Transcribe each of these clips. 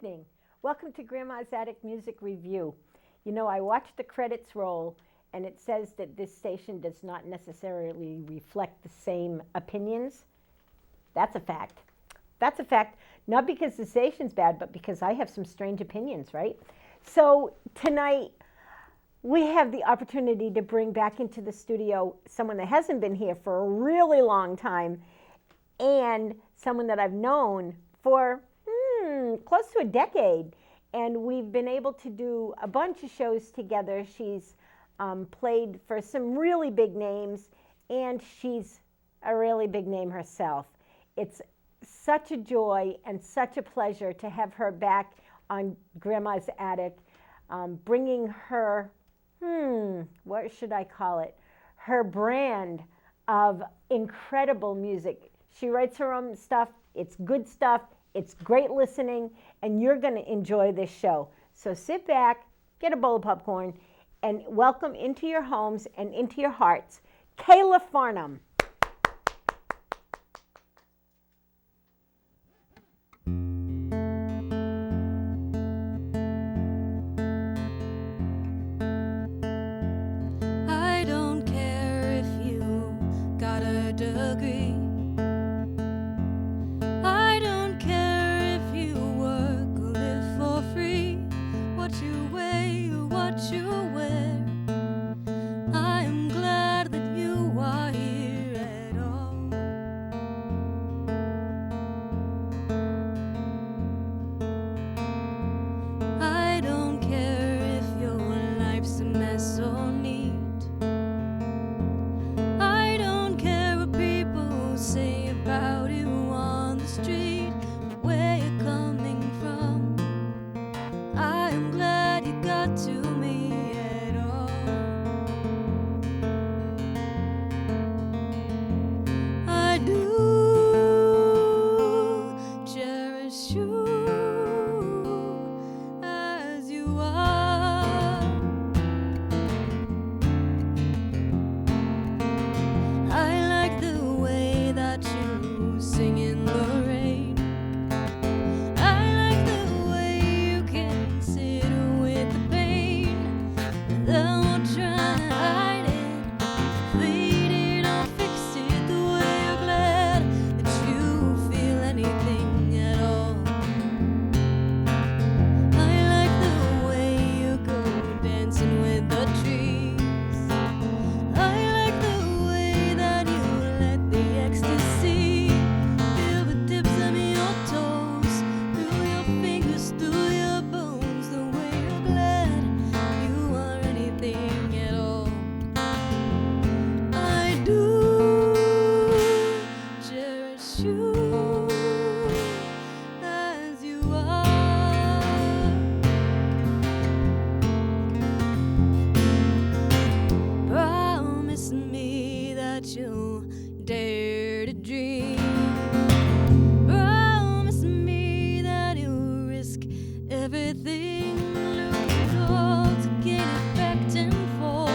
evening. Welcome to Grandma's Attic Music Review. You know, I watched the credits roll and it says that this station does not necessarily reflect the same opinions. That's a fact. That's a fact, not because the station's bad, but because I have some strange opinions, right? So tonight, we have the opportunity to bring back into the studio someone that hasn't been here for a really long time and someone that I've known for close to a decade. And we've been able to do a bunch of shows together. She's played for some really big names, and she's a really big name herself. It's such a joy and such a pleasure to have her back on Grandma's Attic, bringing her, what should I call it? Her brand of incredible music. She writes her own stuff. It's good stuff. It's great listening, and you're going to enjoy this show. So sit back, get a bowl of popcorn, and welcome into your homes and into your hearts, Kayla Farnham. I don't care if you got a degree. I don't care if you work or live for free. What you weigh or what you wear, I am glad that you are here at all. I don't care if your life's a mess or neat. I don't care what people say about you on the street, where you're coming from. I am glad you got to me at all. I do cherish you as you are. I like the way that you sing in the rain. I like the way you can sit with the pain without trying to hide it, fade it or fix it the way you're glad that you feel anything at all. I like the way you go dancing with the trees. I like the way that you let the ecstasy feel the tips of your toes, through your fingers, through your bones, the way you're glad you are anything at all. I do cherish you as you are. Promise me that you'll dare to dream. Promise me that you'll risk everything, lose it all to gain it back tenfold.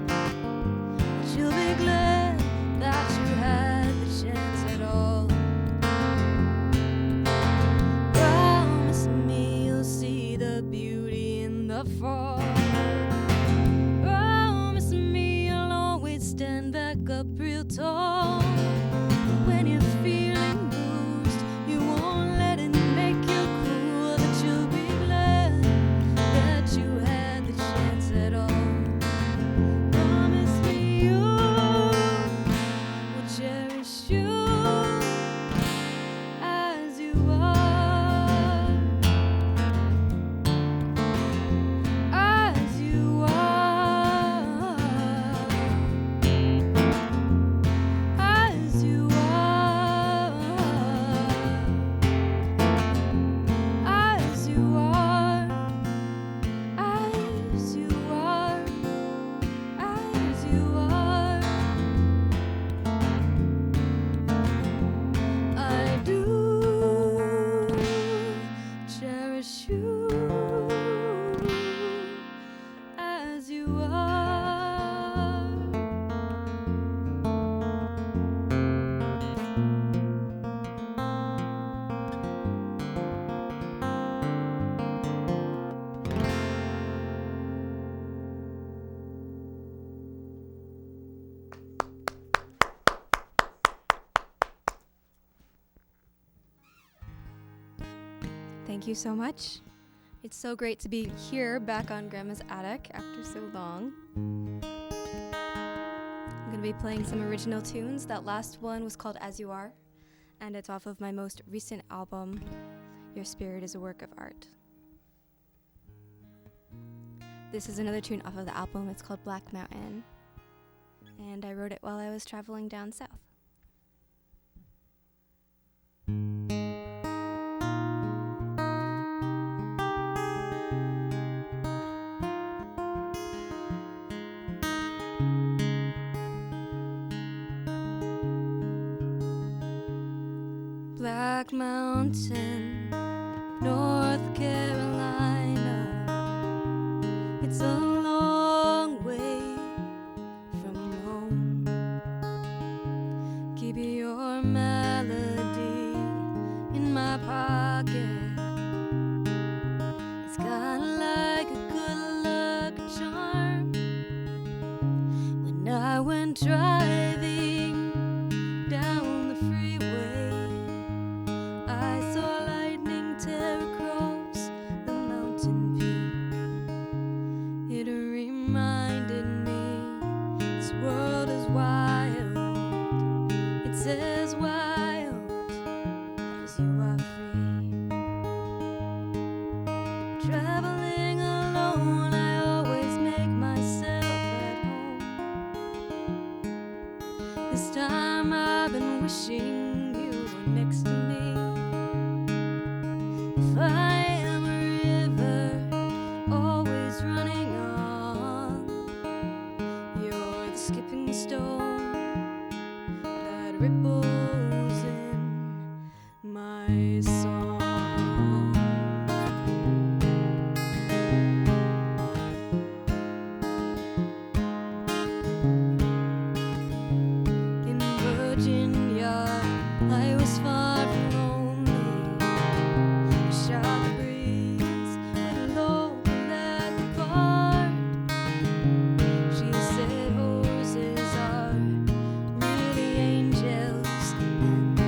But you'll be glad that you had the chance at all. Promise me you'll see the beauty in the fall. Promise me you'll always stand back up real tall. When you're feeling bruised, you won't let it make you cruel. That you'll be glad that you had the chance at all. Promise me you will cherish you as you are. As you are. Thank you so much. It's so great to be here back on Grandma's attic after so long. I'm going to be playing some original tunes. That last one was called As You Are, and it's off of my most recent album, Your Spirit is a Work of Art. This is another tune off of the album. It's called Black Mountain, and I wrote it while I was traveling down south. Black Mountain, North Carolina. It's a long way from home. Keep your melody in my pocket. It's kinda like a good luck charm. When I went driving down the freeway, I saw lightning tear across the mountain peak. It reminded me this world is wild. It's as wild as you are free. Traveling alone, I always make myself at home. This time I've been wishing you were next to me. If I am a river always running on, you're the skipping stone that ripples in my song. In Virginia, I was far from lonely. Shot the breeze with a local at the bar. She said horses are really angels, and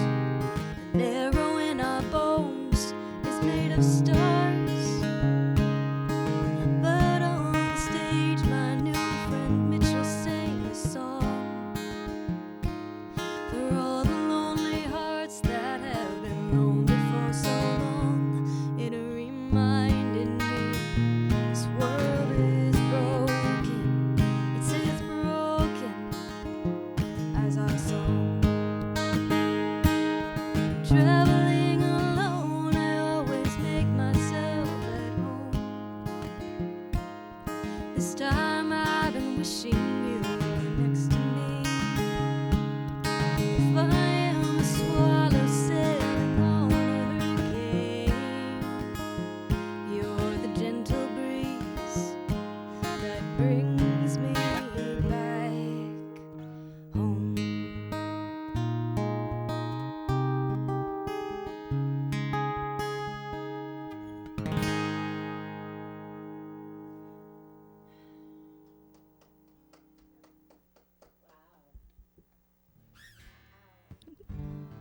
an arrow in our bones is made of stars. But on the stage, my new friend Mitchell sang a song for all the lonely hearts that have been lonely for so long. It reminded me this world is broken. It's as broken as our song. Traveling alone, I always make myself at home. This time I've been wishing you were next to me. If I am a swallow sailing on a hurricane, you're the gentle breeze that brings me back home.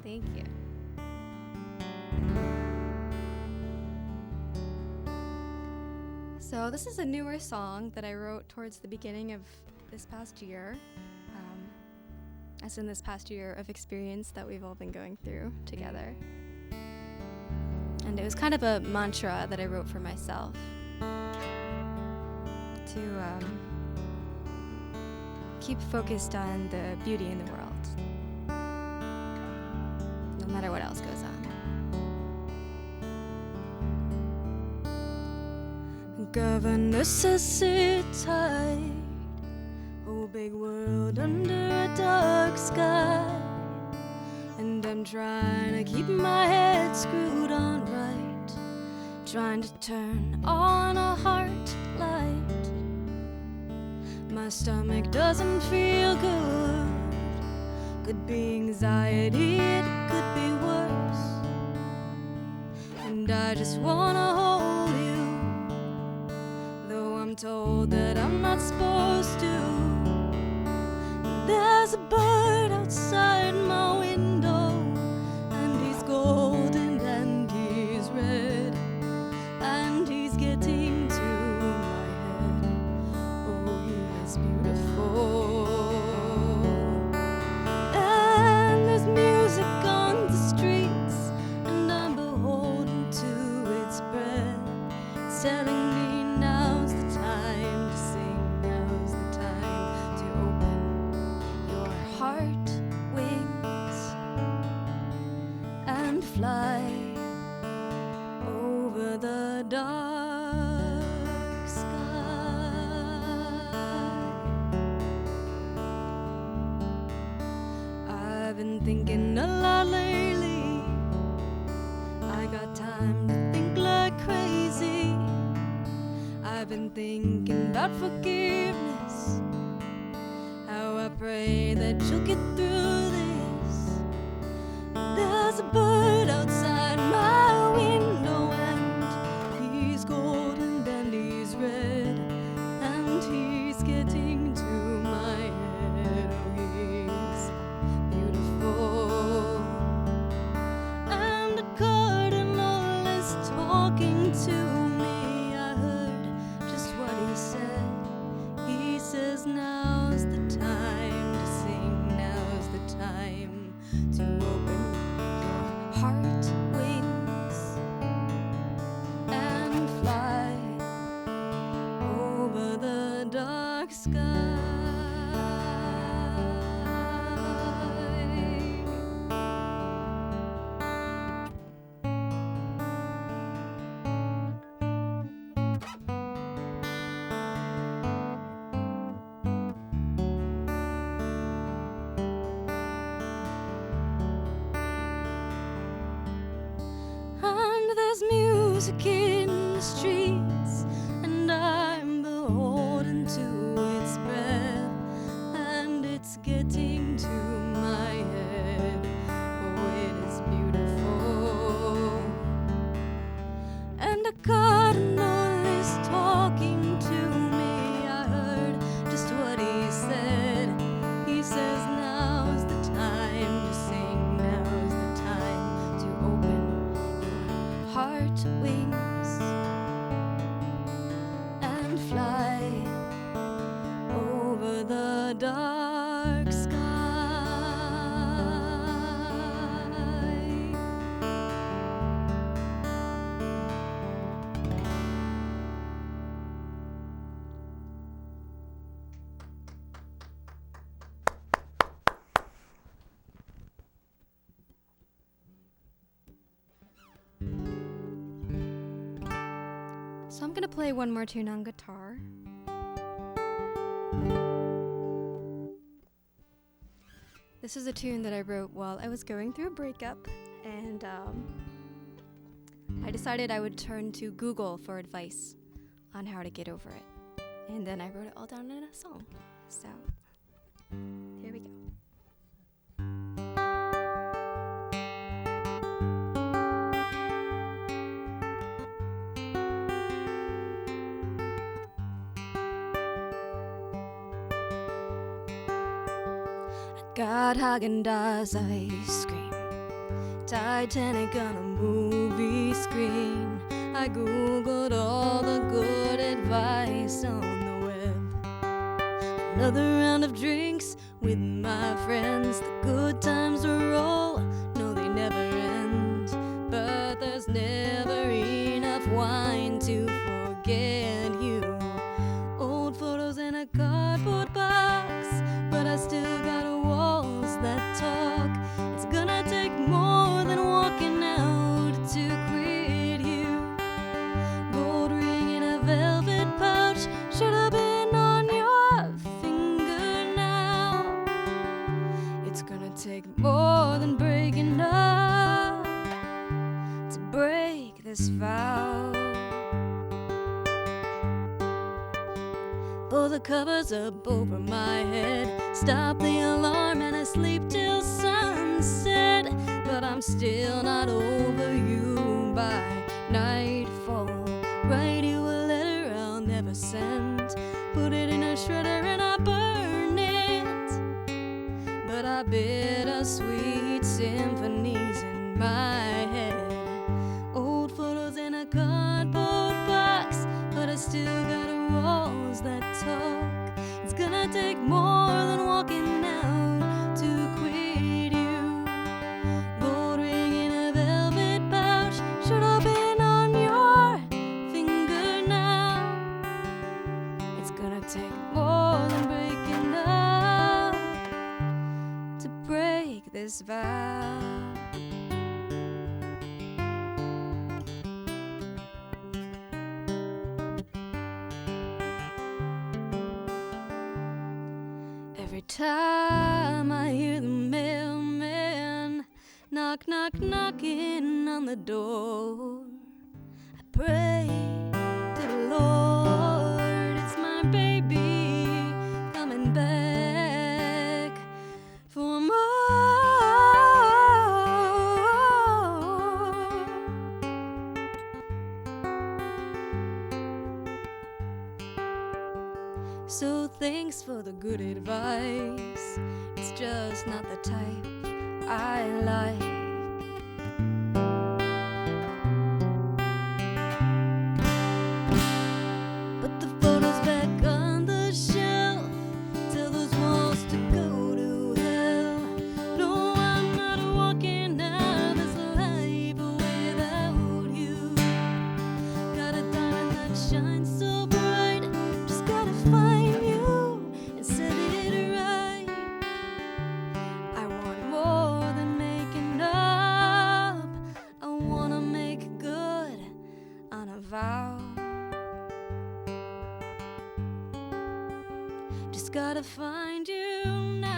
Thank you. So this is a newer song that I wrote towards the beginning of this past year, as in this past year of experience that we've all been going through together. And it was kind of a mantra that I wrote for myself to keep focused on the beauty in the world, no matter what else goes on. Governor says sit tight, oh big world under a dark sky, and I'm trying to keep my head screwed on right, trying to turn on a heart light. My stomach doesn't feel good, could be anxiety, it could be worse, and I just wanna hold you, though I'm told that I'm not supposed to. There's a bird outside my window, and he's golden and he's red. now's the time to sing, now's the time to open your heart wings and fly over the dark sky. I've been thinking a lot lately. I got time to think like crazy. I've been thinking about forgiveness, how I pray that you'll get through this. There's a bird outside my window, and he's golden and he's red, and he's getting to my head. Oh, he's beautiful. And the cardinal is talking to me. I heard just what he said. He says now's the time to sing, now's the time to open your heart wings and fly over the dark sky. And there's music in the streets, and I'm beholden to its breath, and it's getting to my head. Oh, it is beautiful. And the cardinal is talking to me. I heard just what he said. He says now's the time to sing, now's the time to open heart wings and fly over the dark sky. So I'm gonna play one more tune on guitar. This is a tune that I wrote while I was going through a breakup, and I decided I would turn to Google for advice on how to get over it. And then I wrote it all down in a song. So here we go. Got Haagen-Dazs ice cream, Titanic on a movie screen. I googled all the good advice on the web. Another round of drinks with my friends. The good times roll, no they never end. But there's never enough wine to forget you. Old photos in a cardboard box, but I still got walls that talk. It's gonna take more than walking out to quit you. Gold ring in a velvet pouch should have been on your finger now. It's gonna take more than breaking up to break this vow. Pull the covers up over my head, stop the alarm, and I sleep till sunset. But I'm still not over you by nightfall. Write you a letter I'll never send, put it in a shredder and I burn it. But I bittersweet symphonies in my head. Old photos in a cardboard box, but I still got walls that talk. It's gonna take more than walking out to quit you. Gold ring in a velvet pouch should have been on your finger now. this vow. Every time I hear the mailman knock, knock, knocking on the door, I pray to the Lord, it's my baby coming back for more. So thanks for the good advice, it's just not the type I like. Put the photos back on the shelf, tell those walls to go to hell. No, I'm not walking out this life without you. Got a diamond that shines so bright, just gotta find you and set it right. I want more than making up, I wanna make good on a vow. Just gotta find you now.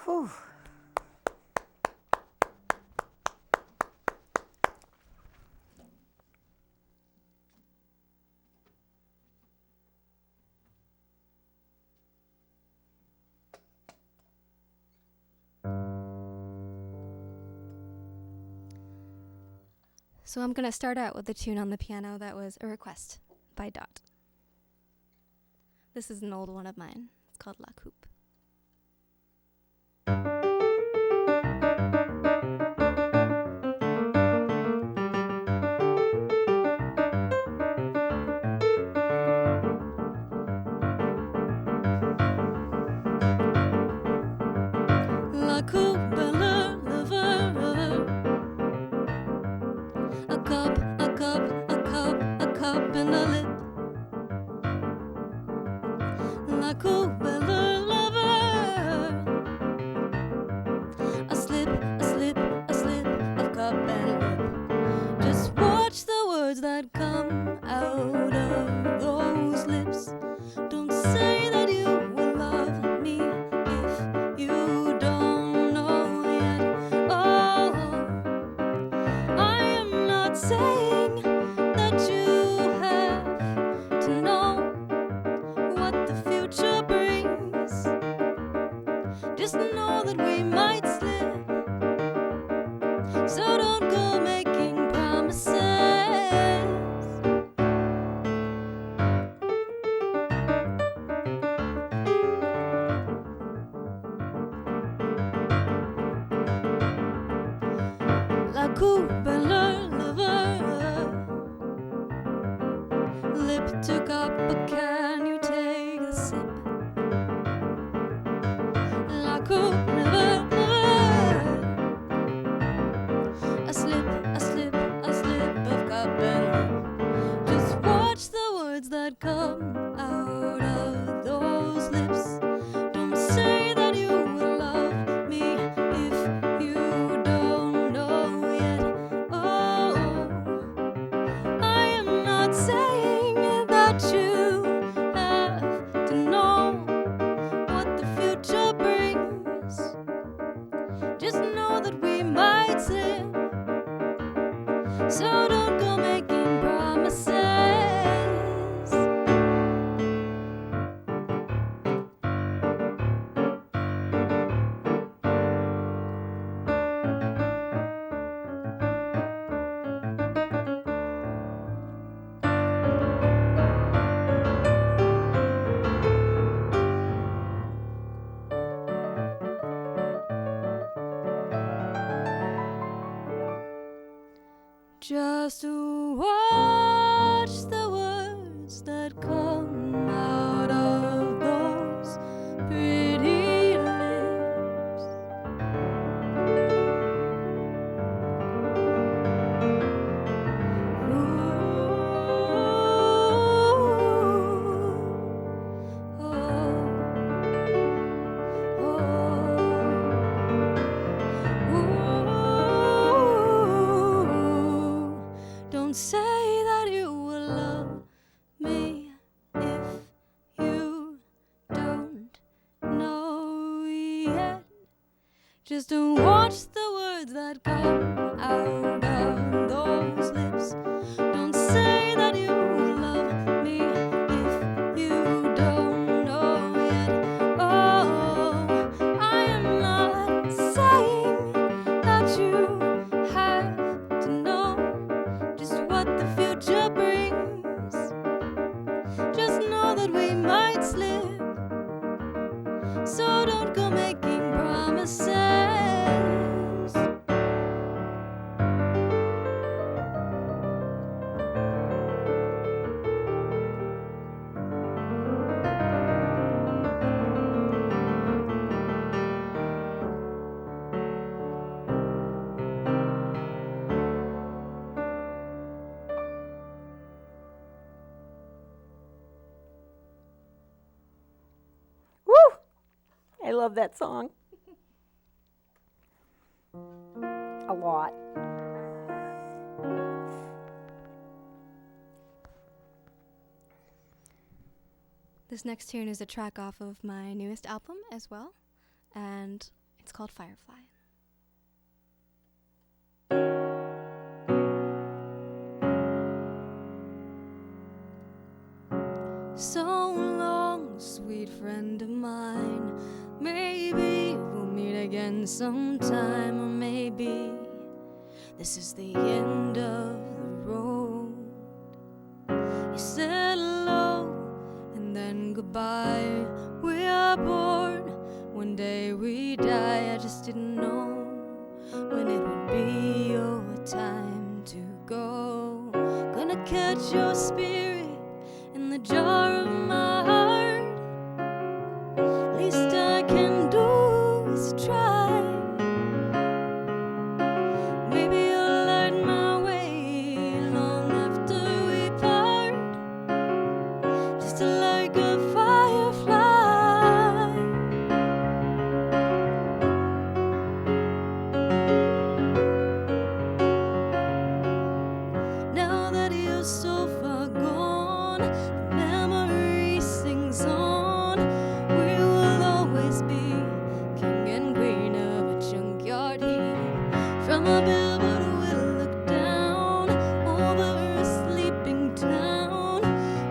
Whew. So I'm gonna start out with a tune on the piano that was a request by Dot. This is an old one of mine. It's called La Coupe. La coupe, le lover. A cup, a cup, a cup, a cup and a lip. La coupe, le lover. A slip, a slip, a slip of cup and lip. Just watch the words that come out of those lips. Don't say that you will love me if you don't know yet. Oh, I am not saying that you have to know what the future brings. Just know that we might slip, so don't go making promises. La coupe and le lover. Lip to cup, but can you take a sip? La coupe, never, never. A slip, a slip, a slip of cup and lip. Just watch the words that come out of those lips. Don't say that you will love me if you don't know yet. Oh, I am not saying that you have to know what the future brings. Just know that we might slip, so don't go making promises. Just watch the words that come out of those pretty lips. Ooh. just to watch the words that come out of those lips. Don't say that you love me if you don't know yet. Oh, I am not saying that you have to know just what the future brings. Just know that we might slip, so don't go making promises. Woo! I love that song. A lot. This next tune is a track off of my newest album as well, and it's called Firefly. So long, sweet friend of mine. Maybe we'll meet again sometime, or maybe this is the end of the road. You said hello and then goodbye. We are born, one day we die. I just didn't know when it would be your time to go. Gonna catch your spirit in the jar of my heart. Least I can do is try. Maybe you'll light my way long after we part, just like a firefly. Now that you're so far gone, the memory sings on. We will always be king and queen of a junkyard heap. From a billboard we'll look down over a sleeping town.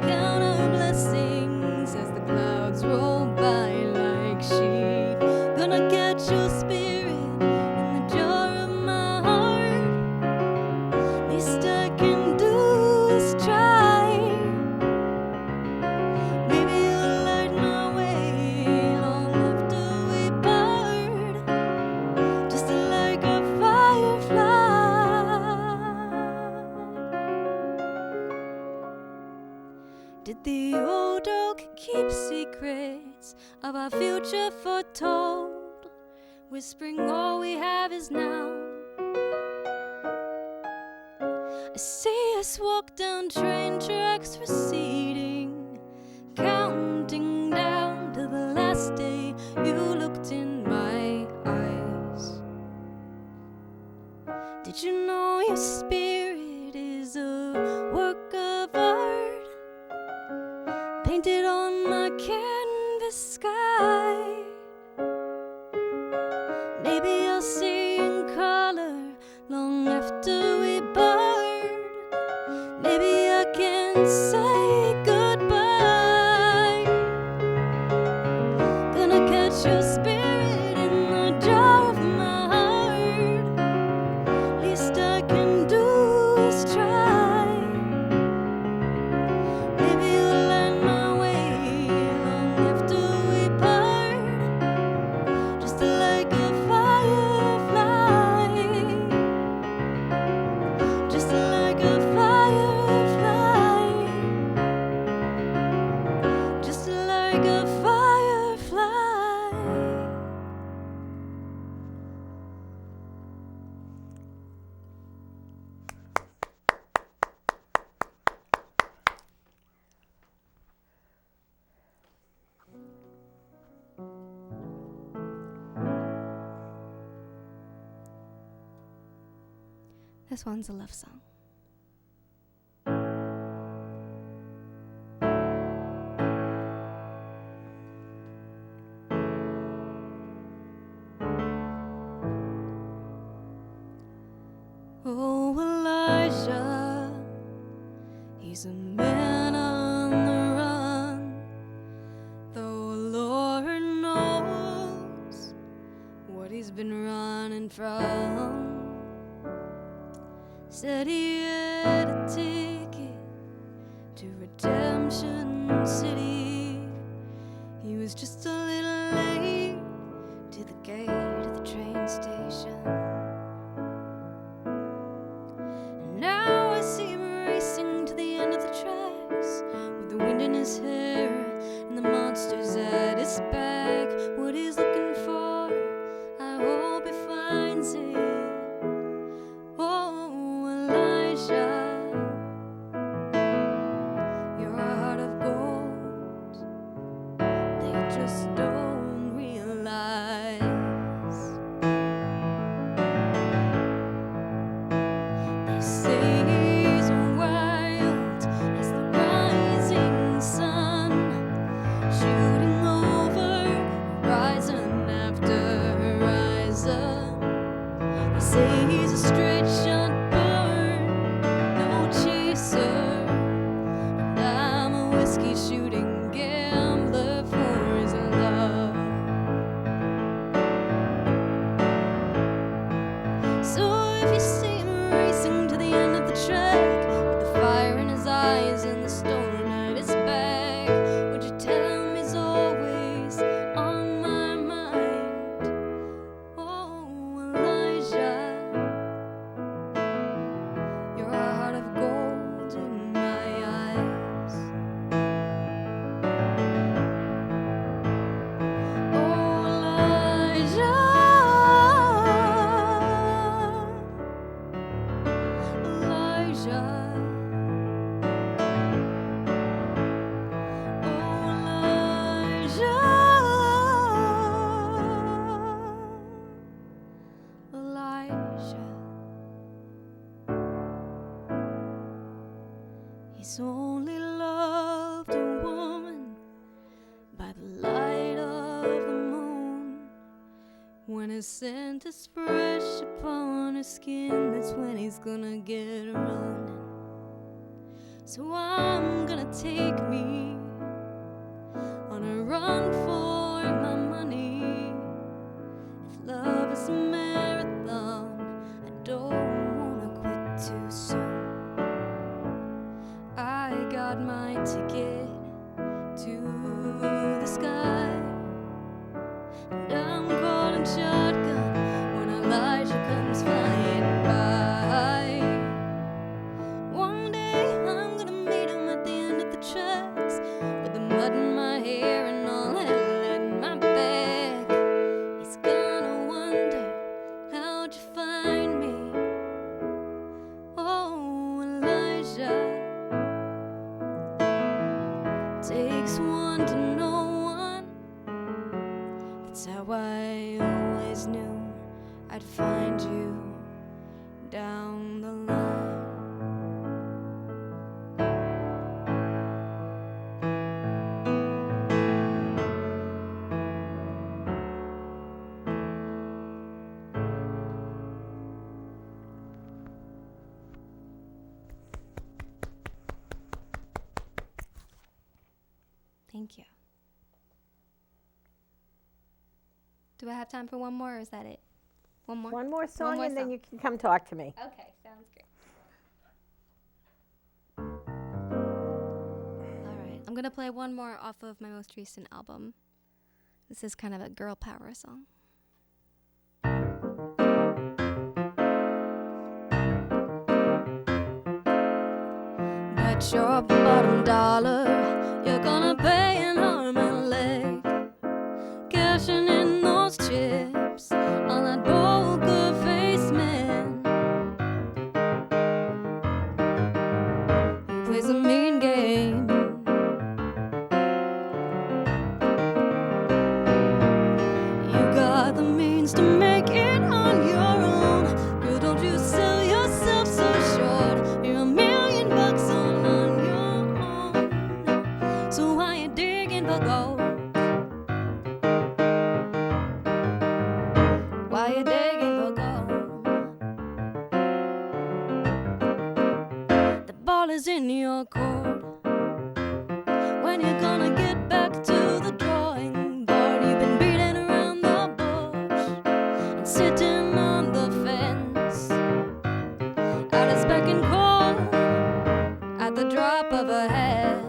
Count our blessings as the clouds roll by like sheep. Gonna catch your spirit in the jar of my heart. Least I can do is try. Maybe you'll light my way long after we part, just like a firefly. Did the old oak keep secrets of our future foretold, whispering all we have is now? I see us walk down train tracks receding, counting down to the last day you looked in my eyes. Did you know your spirit is a work of art, painted on my canvas sky? Maybe I'll see in color long after we part. Maybe I can say goodbye. Gonna catch your spirit in the jar of my heart. Least I can do is try. Maybe you'll light my way long after we part, just like a firefly, just like a firefly, just like a firefly. This one's a love song. He's a man on the run, though Lord knows what he's been running from. Said he had a ticket to Redemption City. He was just a little late to the gate of the train station. And now I see him racing to the end of the tracks with the wind in his hair and the monsters at his back. What he's looking for, I hope he finds it. Oh, Elijah, you're a heart of gold. They just don't realize. They say he's wild as the rising sun, shooting over horizon after horizon. They say he's a straight shot bird, no chaser, and I'm a whiskey shooting gambler for his love. So if you see him racing to the end of the track with the fire in his eyes and the stone at his back, would you tell him he's always on my mind? Oh, Elijah, you're a heart of gold in my eyes. Oh, Elijah, Elijah, oh, Elijah, Elijah. He's only loved a woman by the light of the moon. When his scent is fresh upon her skin, that's when he's gonna get running. So I'm gonna take me on a run for my money. If love is a marathon, I don't wanna quit too soon. I got my ticket to the sky, and I'm calling shotgun when Elijah comes flying by. One day I'm gonna meet him at the end of the tracks with the mud in my hair and all hell in my back. He's gonna wonder, how'd you find me? Oh, Elijah, takes one to know one. That's how I always knew I'd find you down the line. Thank you. Do I have time for one more, or is that it? One more? One more song, more and then song. you can come talk to me. Okay, sounds great. All right, I'm gonna play one more off of my most recent album. This is kind of a girl power song. Bet your bottom dollar you're gonna pay an arm and a leg, cashing in those chips on that poker face man who plays a mean game. You got the means to make it on your own. Girl, don't you sell yourself so short. You're $1,000,000 all on your own. So why you digging for gold? Why you digging for gold? The ball is in your a chord. When you're gonna get back to the drawing board, you've been beating around the bush and sitting on the fence. Out of spec and cold at the drop of a hat.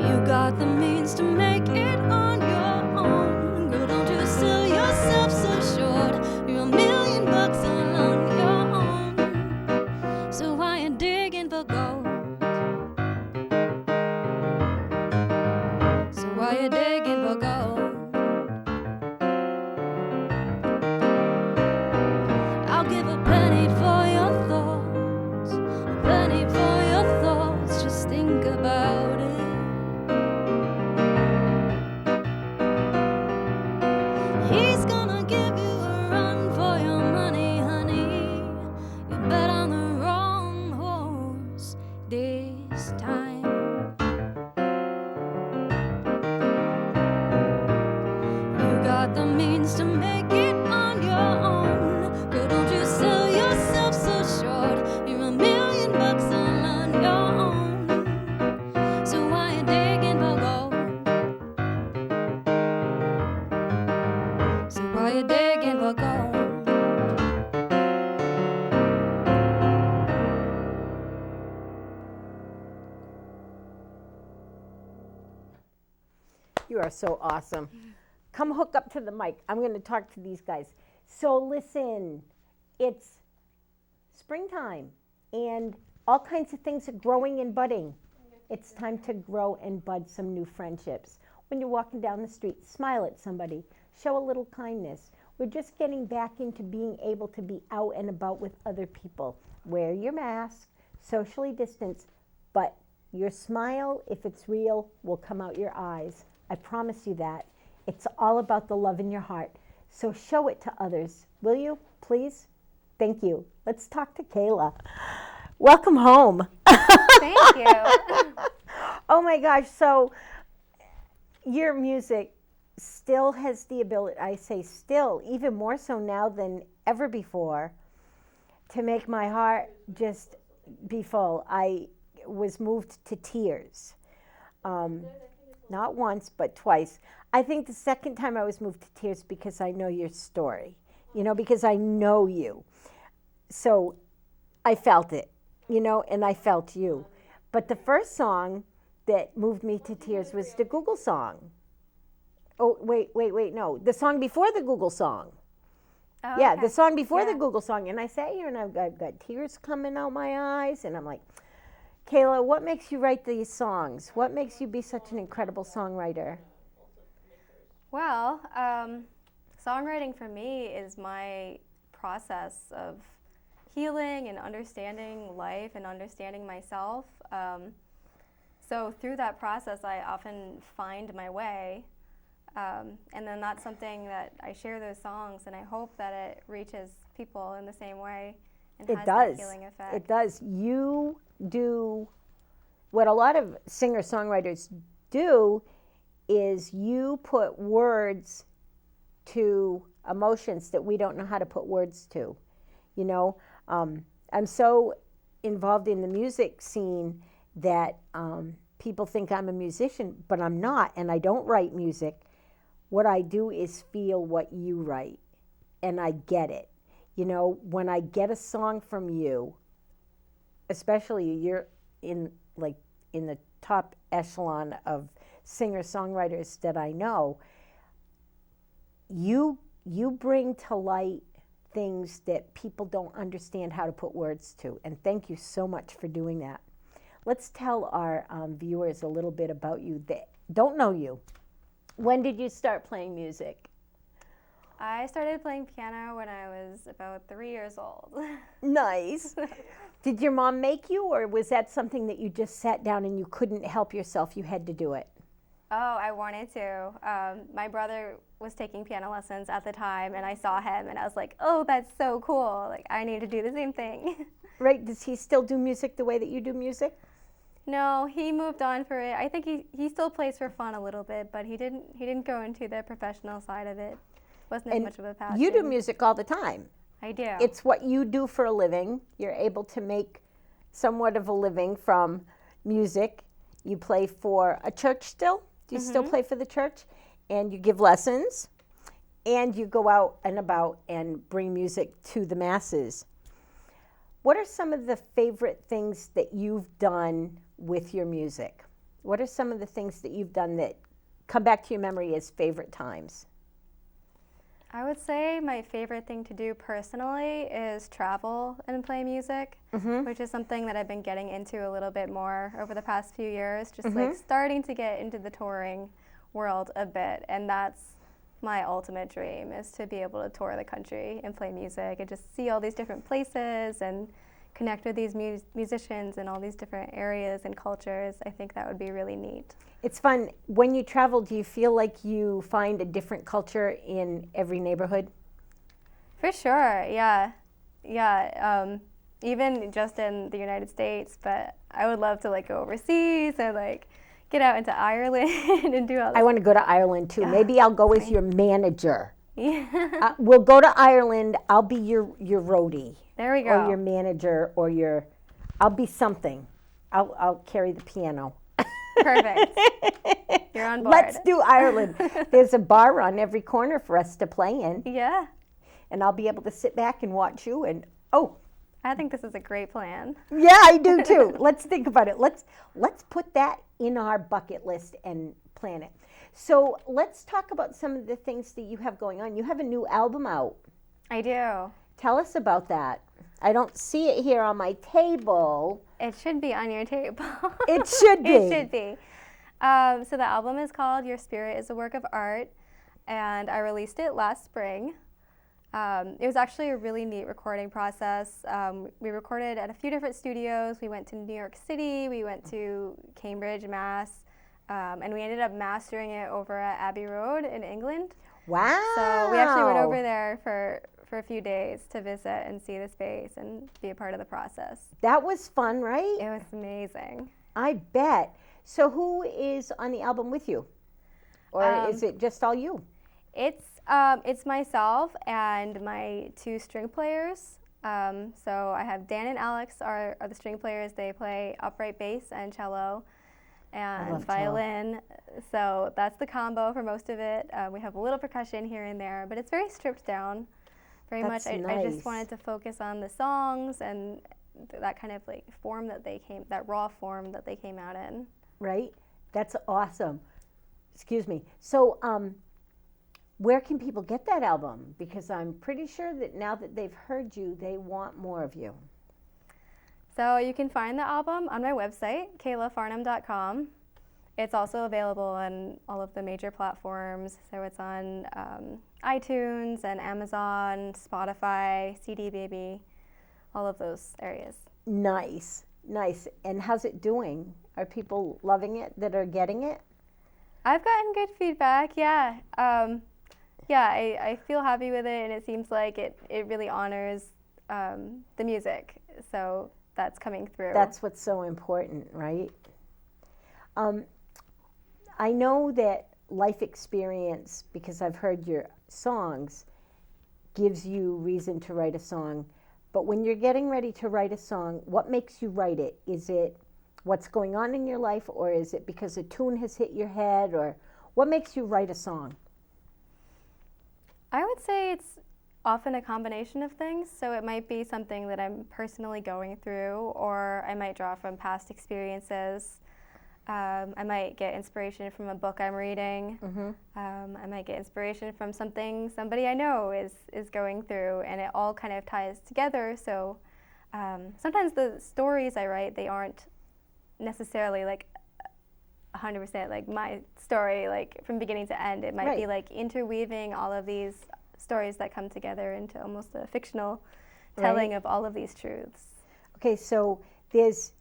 You got the means to make it on your own. Girl, don't you sell yourself so short. You're $1,000,000 all on your own. So why you digging for gold? So why you digging for gold? I'll give a penny for your thoughts, a penny for your thoughts. Just think about it. He's gonna give you a run for your money, honey. You bet on the wrong horse this time. You got the means to make it on your own. Girl, don't you sell yourself so short. You're $1,000,000 all on your own. So why you digging for gold? So why you digging for gold? You are so awesome. Come hook up to the mic. I'm going to talk to these guys. So listen, it's springtime and all kinds of things are growing and budding. It's time to grow and bud some new friendships. When you're walking down the street, smile at somebody, show a little kindness. We're just getting back into being able to be out and about with other people. Wear your mask, socially distance, but your smile, if it's real, will come out your eyes. I promise you that. It's all about the love in your heart. So show it to others. Will you, please? Thank you. Let's talk to Kayla. Welcome home. Thank you. Oh my gosh, so your music still has the ability, I say still, even more so now than ever before, to make my heart just be full. I was moved to tears. Not once, but twice. I think the second time I was moved to tears because I know your story, because I know you. So I felt it, and I felt you. But the first song that moved me to tears was the Google song. Oh, wait, no. The song before the Google song. Oh, Yeah, okay. the song before the Google song. And I sat here and I've got tears coming out my eyes. And I'm like, Kayla, what makes you write these songs? What makes you be such an incredible songwriter? Well, songwriting for me is my process of healing and understanding life and understanding myself. So through that process, I often find my way. And then that's something that I share those songs, and I hope that it reaches people in the same way and has that healing effect. It does. You do what a lot of singer-songwriters do is you put words to emotions that we don't know how to put words to. I'm so involved in the music scene that people think I'm a musician, but I'm not, and I don't write music. What I do is feel what you write, and I get it. When I get a song from you, especially you're in the top echelon of singer-songwriters that I know, you bring to light things that people don't understand how to put words to, and thank you so much for doing that. Let's tell our viewers a little bit about you that don't know you. When did you start playing music? I started playing piano when I was about 3 years old. Nice. Did your mom make you, or was that something that you just sat down and you couldn't help yourself, you had to do it? Oh, I wanted to. My brother was taking piano lessons at the time, and I saw him, and I was like, oh, that's so cool. Like, I need to do the same thing. Right, does he still do music the way that you do music? No, he moved on for it. I think he still plays for fun a little bit, but he didn't go into the professional side of it. Wasn't as much of a passion. You do music all the time. I do. It's what you do for a living. You're able to make somewhat of a living from music. You play for a church still? Do you still play for the church? And you give lessons, and you go out and about and bring music to the masses. What are some of the favorite things that you've done with your music? What are some of the things that you've done that come back to your memory as favorite times? I would say my favorite thing to do personally is travel and play music, which is something that I've been getting into a little bit more over the past few years, just like starting to get into the touring world a bit. And that's my ultimate dream, is to be able to tour the country and play music and just see all these different places and connect with these musicians in all these different areas and cultures. I think that would be really neat. It's fun. When you travel, do you feel like you find a different culture in every neighborhood? For sure, yeah. Even just in the United States, but I would love to like go overseas and like get out into Ireland and do all this. I want to go to Ireland too. Maybe I'll go as your manager. Yeah. We'll go to Ireland. I'll be your roadie. There we go. Or your manager, or I'll be something. I'll carry the piano. Perfect. You're on board. Let's do Ireland. There's a bar on every corner for us to play in. Yeah. And I'll be able to sit back and watch you and, I think this is a great plan. yeah, I do too. Let's think about it. Let's put that in our bucket list and plan it. So let's talk about some of the things that you have going on. You have a new album out. I do. Tell us about that. I don't see it here on my table. It should be on your table. It should be. It should be. So the album is called Your Spirit is a Work of Art, and I released it last spring. It was actually a really neat recording process. We recorded at a few different studios. We went to New York City, we went to Cambridge, Mass, and we ended up mastering it over at Abbey Road in England. Wow. So we actually went over there for a few days to visit and see the space and be a part of the process. That was fun, right? It was amazing. I bet. So who is on the album with you? Or is it just all you? It's myself and my two string players. So I have Dan and Alex are the string players. They play upright bass and cello and violin. So that's the combo for most of it. We have a little percussion here and there, but it's very stripped down. That's I nice. just wanted to focus on the songs and that kind of like form that raw form that they came out in. Right? That's awesome. Excuse me. So where can people get that album? Because I'm pretty sure that now that they've heard you, they want more of you. So you can find the album on my website, KaylaFarnham.com. It's also available on all of the major platforms. So it's on iTunes and Amazon, Spotify, CD Baby, all of those areas. Nice. And how's it doing? Are people loving it that are getting it? I've gotten good feedback, yeah. I feel happy with it, and it seems like it really honors the music. So that's coming through. That's what's so important, right? I know that life experience, because I've heard your songs, gives you reason to write a song. But when you're getting ready to write a song, what makes you write it? Is it what's going on in your life, or is it because a tune has hit your head, or what makes you write a song? I would say it's often a combination of things. So it might be something that I'm personally going through, or I might draw from past experiences. I might get inspiration from a book I'm reading. I might get inspiration from something somebody I know is going through, and it all kind of ties together. So sometimes the stories I write, they aren't necessarily like 100% like my story, like from beginning to end. It might be like interweaving all of these stories that come together into almost a fictional telling of all of these truths. Okay, so there's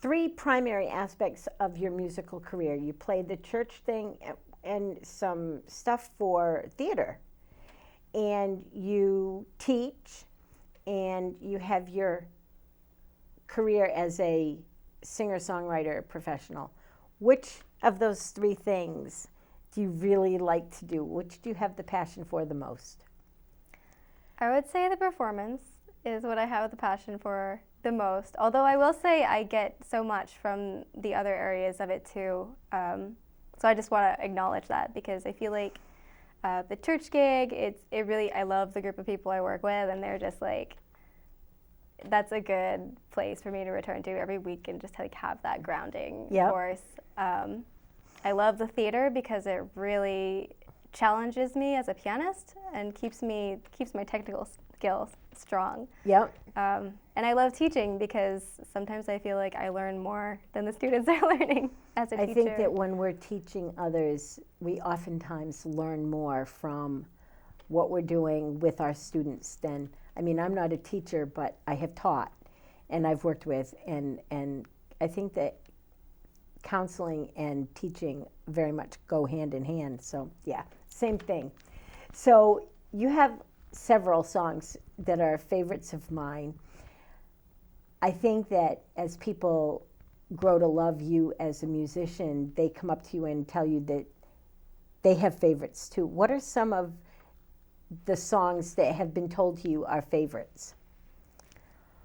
three primary aspects of your musical career. You played the church thing and some stuff for theater, and you teach, and you have your career as a singer-songwriter professional. Which of those three things do you really like to do? Which do you have the passion for the most? I would say the performance is what I have the passion for the most. Although I will say I get so much from the other areas of it too. So I just want to acknowledge that, because I feel like the church gig, it really, I love the group of people I work with, and they're just like, that's a good place for me to return to every week and just like have that grounding force. I love the theater because it really challenges me as a pianist and keeps my technical skills strong. Yep. And I love teaching because sometimes I feel like I learn more than the students are learning as a teacher. I think that when we're teaching others, we oftentimes learn more from what we're doing with our students than, I mean, I'm not a teacher, but I have taught and I've worked with, and I think that counseling and teaching very much go hand in hand. So yeah, same thing. So you have several songs that are favorites of mine. I think that as people grow to love you as a musician, they come up to you and tell you that they have favorites too. What are some of the songs that have been told to you are favorites?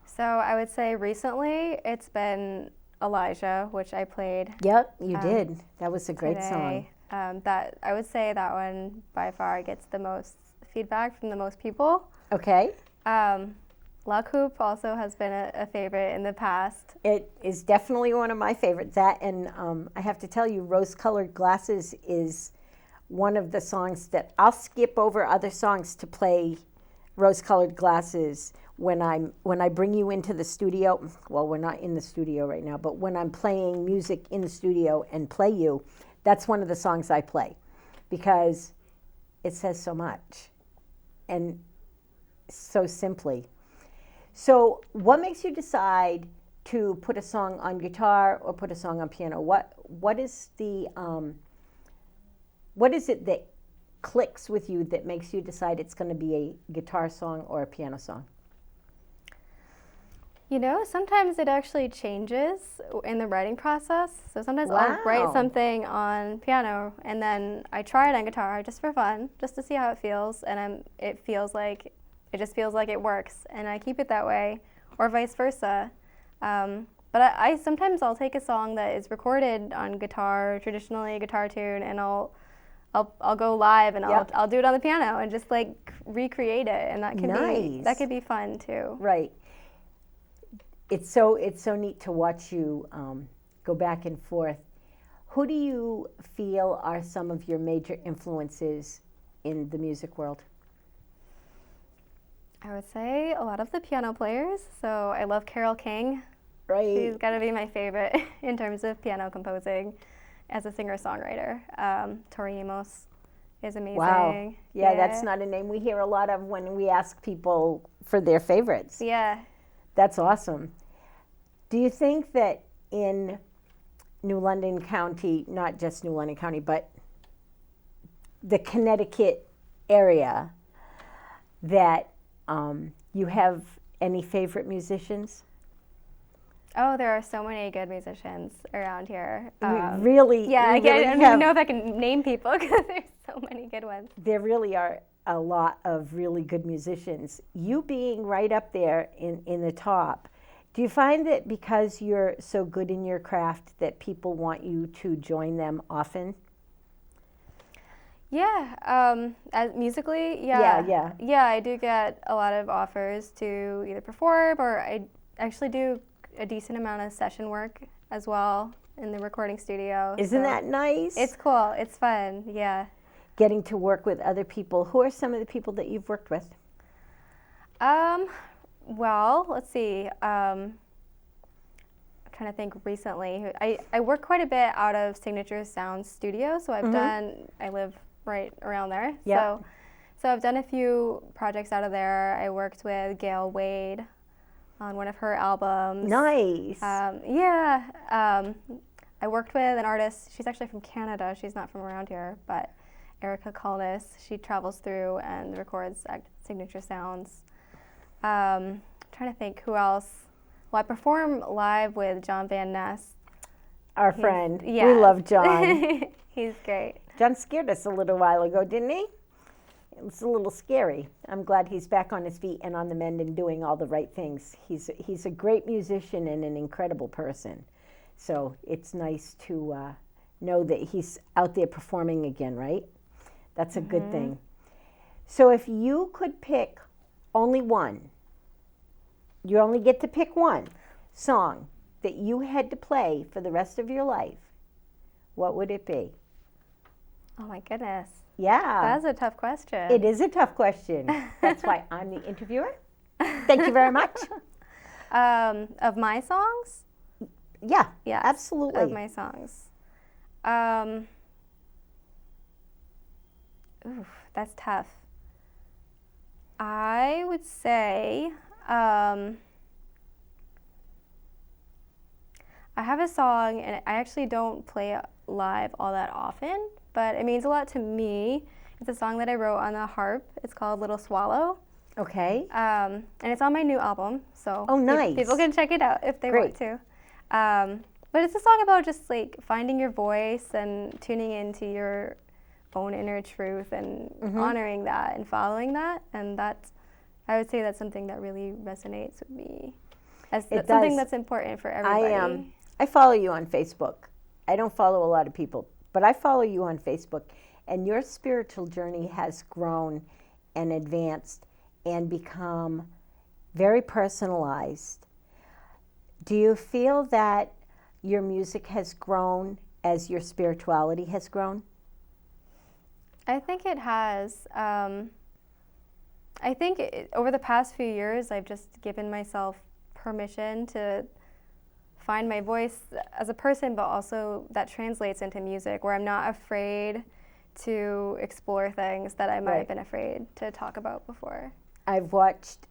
So I would say recently it's been Elijah, which I played. Yep, you did. That was a great today. song. That I would say that one by far gets the most feedback from the most people. Okay. La Coupe also has been a favorite in the past. It is definitely one of my favorites. That, and I have to tell you, Rose-Colored Glasses is one of the songs that I'll skip over other songs to play Rose-Colored Glasses when I bring you into the studio. Well, we're not in the studio right now, but when I'm playing music in the studio and play you, that's one of the songs I play because it says so much and so simply. So what makes you decide to put a song on guitar or put a song on piano? What is it that clicks with you that makes you decide it's going to be a guitar song or a piano song? You know, sometimes it actually changes in the writing process. So sometimes I'll write something on piano and then I try it on guitar just for fun, just to see how it feels, and it just feels like it works, and I keep it that way, or vice versa. But I sometimes I'll take a song that is recorded on guitar, traditionally a guitar tune, and I'll go live and I'll do it on the piano and just like recreate it, and that can be fun too. Right. It's so neat to watch you go back and forth. Who do you feel are some of your major influences in the music world? I would say a lot of the piano players. So I love Carole King. Right. She's got to be my favorite in terms of piano composing as a singer-songwriter. Tori Amos is amazing. Wow. Yeah, that's not a name we hear a lot of when we ask people for their favorites. Yeah. That's awesome. Do you think that in New London County, not just New London County, but the Connecticut area, that you have any favorite musicians? Oh, there are so many good musicians around here. Really? Yeah, I don't even know if I can name people because there's so many good ones. There really are a lot of really good musicians. You being right up there in the top, do you find that because you're so good in your craft that people want you to join them often? Yeah, musically, yeah. Yeah, I do get a lot of offers to either perform, or I actually do a decent amount of session work as well in the recording studio. Isn't that nice? It's cool. It's fun, yeah. Getting to work with other people. Who are some of the people that you've worked with? Well, let's see. I'm trying to think recently. I work quite a bit out of Signature Sound Studio, so I live right around there. Yep. So I've done a few projects out of there. I worked with Gail Wade on one of her albums. Nice. I worked with an artist. She's actually from Canada. She's not from around here, but Erica Cullis. She travels through and records at Signature Sounds. Trying to think who else. Well, I perform live with John Van Ness. Our friend. Yeah. We love John. He's great. John scared us a little while ago, didn't he? It's a little scary. I'm glad he's back on his feet and on the mend and doing all the right things. He's a great musician and an incredible person. So it's nice to know that he's out there performing again, right? That's a good thing. So if you could pick only one, you only get to pick one song that you had to play for the rest of your life, what would it be? Oh my goodness. Yeah. That's a tough question. It is a tough question. That's why I'm the interviewer. Thank you very much. Of my songs? Yeah, Yes, absolutely. of my songs. Oof, that's tough. I would say I have a song, and I actually don't play it live all that often, but it means a lot to me. It's a song that I wrote on the harp. It's called Little Swallow. Okay. And it's on my new album, so Oh, nice. people can check it out if they Great. want to. But it's a song about just like finding your voice and tuning into your own inner truth and honoring that and following that. And that's, I would say that's something that really resonates with me. That's something that's important for everybody. I follow you on Facebook. I don't follow a lot of people, but I follow you on Facebook. And your spiritual journey has grown and advanced and become very personalized. Do you feel that your music has grown as your spirituality has grown? I think it has. I think over the past few years, I've just given myself permission to find my voice as a person, but also that translates into music, where I'm not afraid to explore things that I might have been afraid to talk about before. I've watched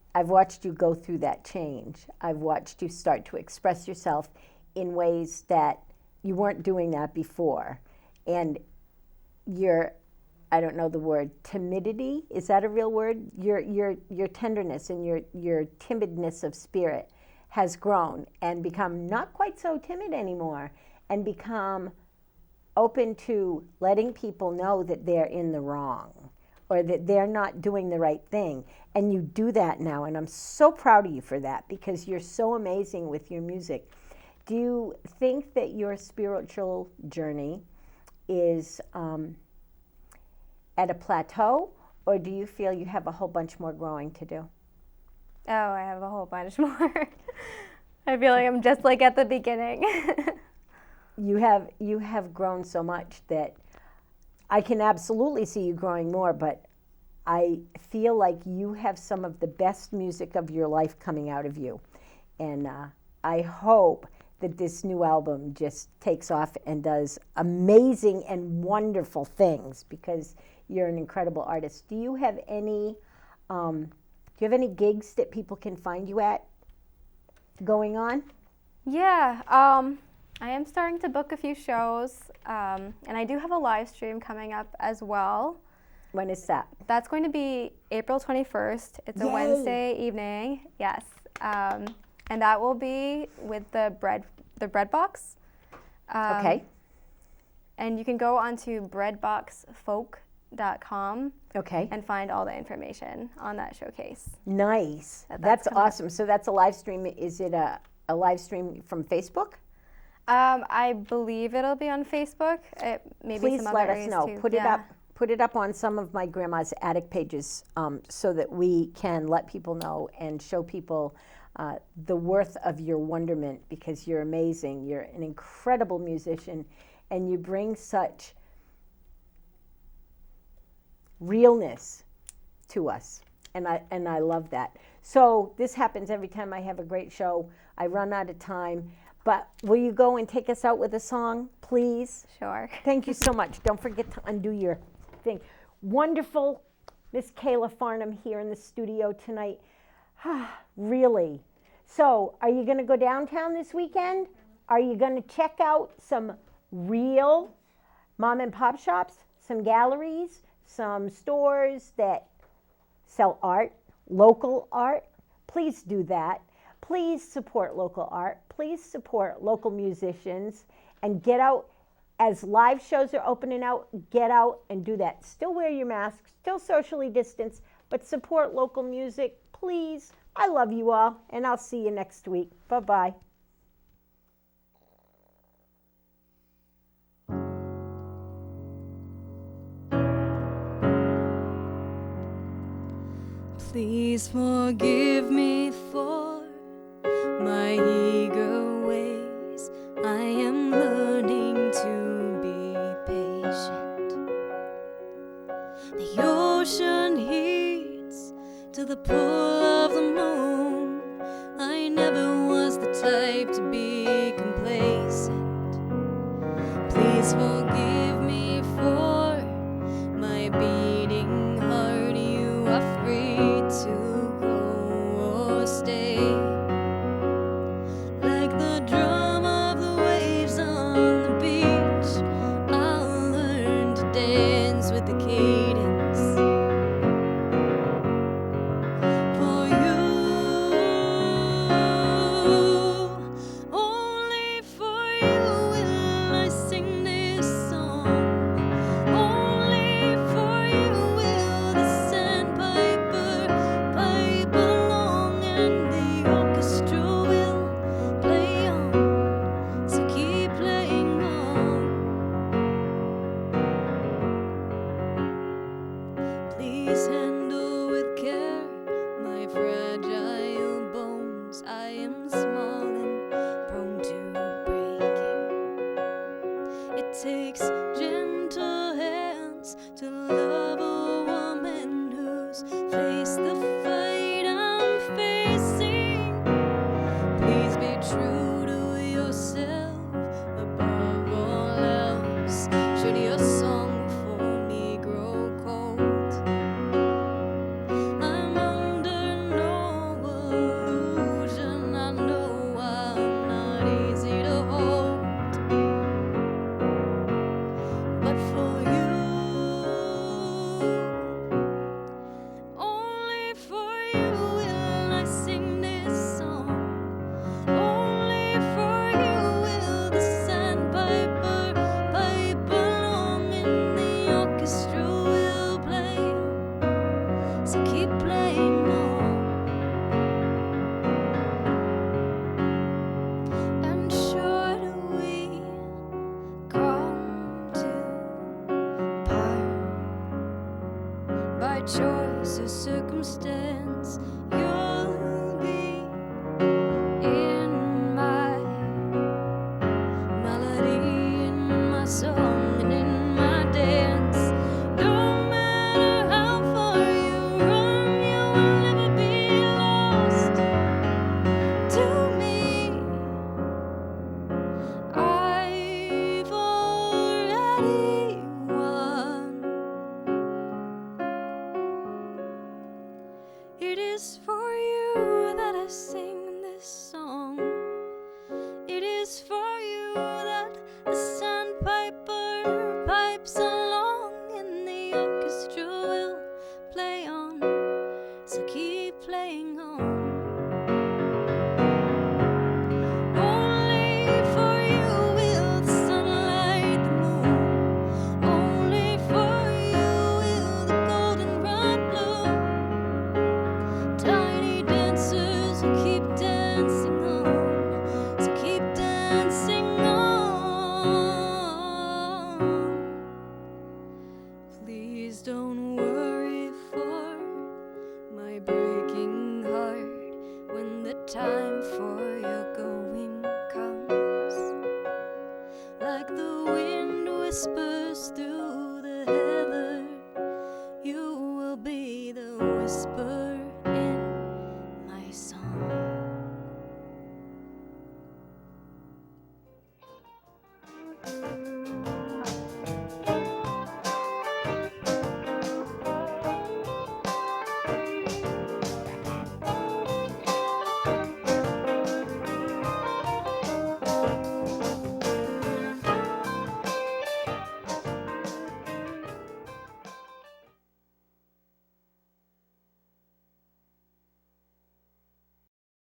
you go through that change. I've watched you start to express yourself in ways that you weren't doing that before. And your, I don't know the word, timidity, is that a real word? Your tenderness and your timidness of spirit has grown and become not quite so timid anymore, and become open to letting people know that they're in the wrong or that they're not doing the right thing. And you do that now, and I'm so proud of you for that, because you're so amazing with your music. Do you think that your spiritual journey is at a plateau, or do you feel you have a whole bunch more growing to do? Oh, I have a whole bunch more. I feel like I'm just like at the beginning. You have grown so much that I can absolutely see you growing more, but I feel like you have some of the best music of your life coming out of you. And I hope that this new album just takes off and does amazing and wonderful things, because you're an incredible artist. Do you have any gigs that people can find you at going on? Yeah, I am starting to book a few shows, and I do have a live stream coming up as well. When is that? That's going to be April 21st. It's a Wednesday evening, yes. And that will be with the bread box. Okay. And you can go onto breadboxfolk.com and find all the information on that showcase. Nice. That's awesome. So that's a live stream. Is it a live stream from Facebook? I believe it'll be on Facebook. Maybe Please some let other us know. Too. Put it up on some of my grandma's attic pages, so that we can let people know and show people the worth of your wonderment, because you're amazing. You're an incredible musician, and you bring such realness to us, and I love that. So this happens every time I have a great show. I run out of time, but will you go and take us out with a song, please? Sure. Thank you so much. Don't forget to undo your thing. Wonderful, Miss Kayla Farnham here in the studio tonight. Really. So, are you going to go downtown this weekend? Are you going to check out some real mom and pop shops, some galleries, some stores that sell art, local art? Please do that. Please support local art. Please support local musicians, and get out As live shows are opening out, get out and do that. Still wear your mask, still socially distance, but support local music, please. I love you all, and I'll see you next week. Bye-bye. Please forgive me for my eager ways. I am learning to be patient. The ocean heats to the pull of the moon. I never was the type to be complacent. Please forgive me for my beating heart. You are free to go or stay. Like the drum of the waves on the beach, I'll learn to dance with the cadence. For you, only for you will I sing this song. Only for you will the sandpiper pipe along, and the orchestra will play on. So keep playing on. Please handle with care my fragile bones. I am small and prone to breaking. It takes gentle hands to love a woman who's faced the fight I'm facing. Please be true to yourself above all else. Should your song for me grow cold, I'm under no illusion. I know I'm not easy to hold, but for you, only for you will I sing this song. Only for you will the sandpiper pipe along, and the orchestra will play on. So keep playing on. And sure do we come to part by choice or circumstance. You'll be in my melody, in my song, and in my dance. No matter how far you run, you will never be lost to me. I've already won. It is for you that I sing this song. It is for you that the sandpiper pipes along, and the orchestra will play on. So keep playing on. Only for you will the sunlight, the moon. Only for you will the goldenrod bloom. Tiny dancers will keep dancing on. So keep dancing on. Please don't worry for my breaking heart when the time for